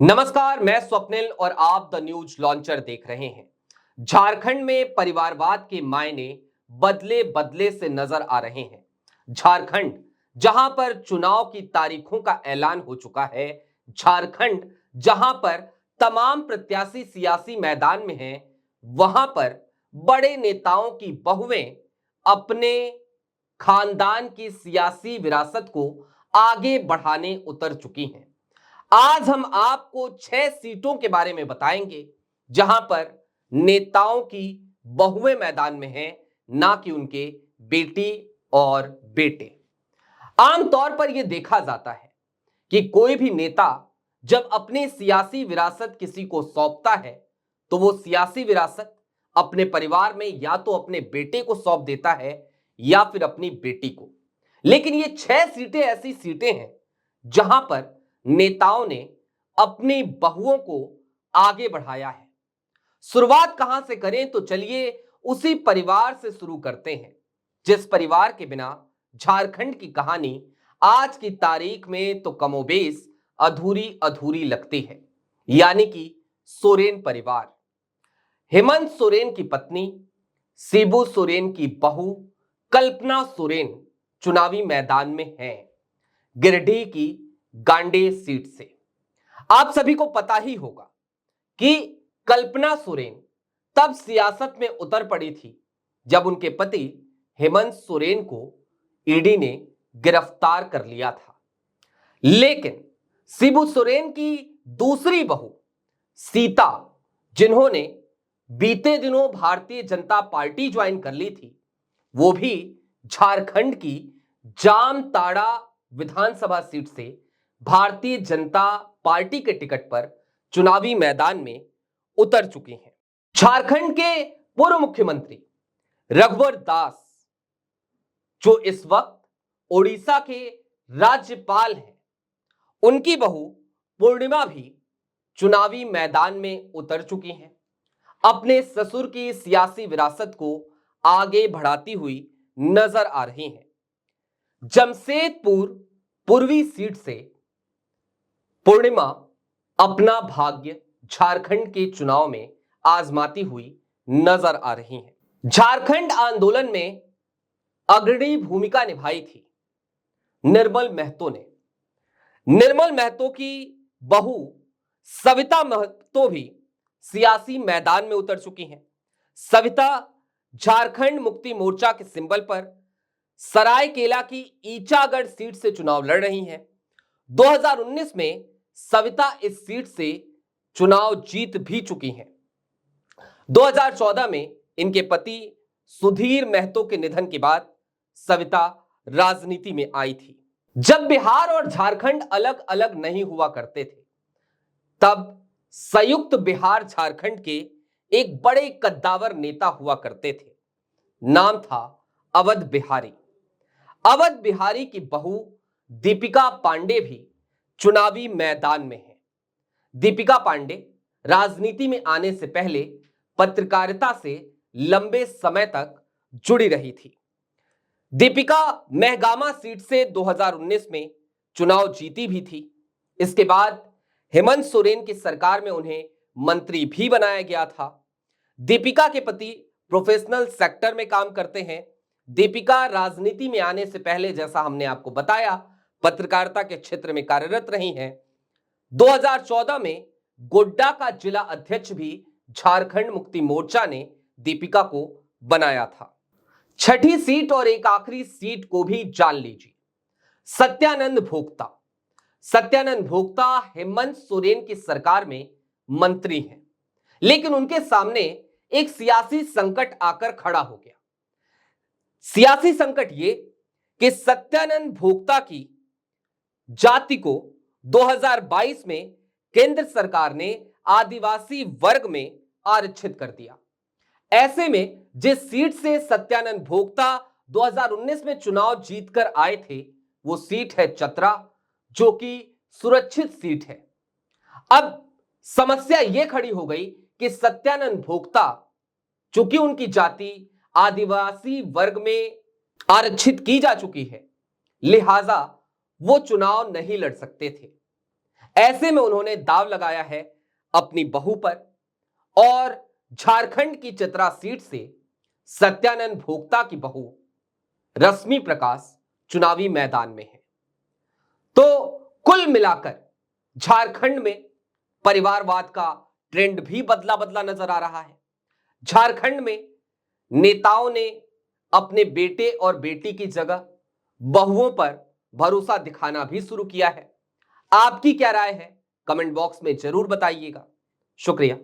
नमस्कार, मैं स्वप्निल और आप द न्यूज लॉन्चर देख रहे हैं। झारखंड में परिवारवाद के मायने बदले बदले से नजर आ रहे हैं। झारखंड जहां पर चुनाव की तारीखों का ऐलान हो चुका है, झारखंड जहां पर तमाम प्रत्याशी सियासी मैदान में हैं, वहां पर बड़े नेताओं की बहुएं अपने खानदान की सियासी विरासत को आगे बढ़ाने उतर चुकी हैं। आज हम आपको 6 सीटों के बारे में बताएंगे जहां पर नेताओं की बहुएं मैदान में हैं, ना कि उनके बेटी और बेटे। आमतौर पर यह देखा जाता है कि कोई भी नेता जब अपनी सियासी विरासत किसी को सौंपता है तो वो सियासी विरासत अपने परिवार में या तो अपने बेटे को सौंप देता है या फिर अपनी बेटी को। लेकिन ये 6 सीटें ऐसी सीटें हैं जहां पर नेताओं ने अपनी बहुओं को आगे बढ़ाया है। शुरुआत कहां से करें, तो चलिए उसी परिवार से शुरू करते हैं जिस परिवार के बिना झारखंड की कहानी आज की तारीख में तो कमोबेश अधूरी अधूरी लगती है, यानी कि सोरेन परिवार। हेमंत सोरेन की पत्नी, शिबू सोरेन की बहू कल्पना सोरेन चुनावी मैदान में है, गिरिडीह की गांडे सीट से। आप सभी को पता ही होगा कि कल्पना सोरेन तब सियासत में उतर पड़ी थी जब उनके पति हेमंत सोरेन को ईडी ने गिरफ्तार कर लिया था। लेकिन शिबू सोरेन की दूसरी बहू सीता, जिन्होंने बीते दिनों भारतीय जनता पार्टी ज्वाइन कर ली थी, वो भी झारखंड की जामताड़ा विधानसभा सीट से भारतीय जनता पार्टी के टिकट पर चुनावी मैदान में उतर चुकी हैं। झारखंड के पूर्व मुख्यमंत्री रघुवर दास, जो इस वक्त ओडिशा के राज्यपाल हैं, उनकी बहू पूर्णिमा भी चुनावी मैदान में उतर चुकी हैं, अपने ससुर की सियासी विरासत को आगे बढ़ाती हुई नजर आ रही हैं। जमशेदपुर पूर्वी सीट से पूर्णिमा अपना भाग्य झारखंड के चुनाव में आजमाती हुई नजर आ रही हैं। झारखंड आंदोलन में अग्रणी भूमिका निभाई थी निर्मल महतो ने। निर्मल महतो की बहू सविता महतो भी सियासी मैदान में उतर चुकी हैं। सविता झारखंड मुक्ति मोर्चा के सिंबल पर सरायकेला की ईचागढ़ सीट से चुनाव लड़ रही हैं। 2019 में सविता इस सीट से चुनाव जीत भी चुकी हैं। 2014 में इनके पति सुधीर महतो के निधन के बाद सविता राजनीति में आई थी। जब बिहार और झारखंड अलग अलग नहीं हुआ करते थे, तब संयुक्त बिहार झारखंड के एक बड़े कद्दावर नेता हुआ करते थे। नाम था अवध बिहारी। अवध बिहारी की बहू दीपिका पांडे भी चुनावी मैदान में है। दीपिका पांडे राजनीति में आने से पहले पत्रकारिता से लंबे समय तक जुड़ी रही थी। दीपिका महगामा सीट से 2019 में चुनाव जीती भी थी। इसके बाद हेमंत सोरेन की सरकार में उन्हें मंत्री भी बनाया गया था। दीपिका के पति प्रोफेशनल सेक्टर में काम करते हैं। दीपिका राजनीति में आने से पहले, जैसा हमने आपको बताया, पत्रकारिता के क्षेत्र में कार्यरत रही हैं। 2014 में गोड्डा का जिला अध्यक्ष भी झारखंड मुक्ति मोर्चा ने दीपिका को बनाया था। छठी सीट और एक आखिरी सीट को भी जान लीजिए, सत्यानंद भोक्ता। सत्यानंद भोक्ता हेमंत सोरेन की सरकार में मंत्री हैं, लेकिन उनके सामने एक सियासी संकट आकर खड़ा हो गया। सियासी संकट ये कि सत्यानंद भोक्ता की जाति को 2022 में केंद्र सरकार ने आदिवासी वर्ग में आरक्षित कर दिया। ऐसे में जिस सीट से सत्यानंद भोक्ता 2019 में चुनाव जीतकर आए थे, वो सीट है चतरा, जो कि सुरक्षित सीट है। अब समस्या यह खड़ी हो गई कि सत्यानंद भोक्ता, चूंकि उनकी जाति आदिवासी वर्ग में आरक्षित की जा चुकी है, लिहाजा वो चुनाव नहीं लड़ सकते थे। ऐसे में उन्होंने दाव लगाया है अपनी बहू पर और झारखंड की चतरा सीट से सत्यानंद भोक्ता की बहू रश्मि प्रकाश चुनावी मैदान में है। तो कुल मिलाकर झारखंड में परिवारवाद का ट्रेंड भी बदला बदला नजर आ रहा है। झारखंड में नेताओं ने अपने बेटे और बेटी की जगह बहुओं पर भरोसा दिखाना भी शुरू किया है। आपकी क्या राय है? कमेंट बॉक्स में जरूर बताइएगा। शुक्रिया।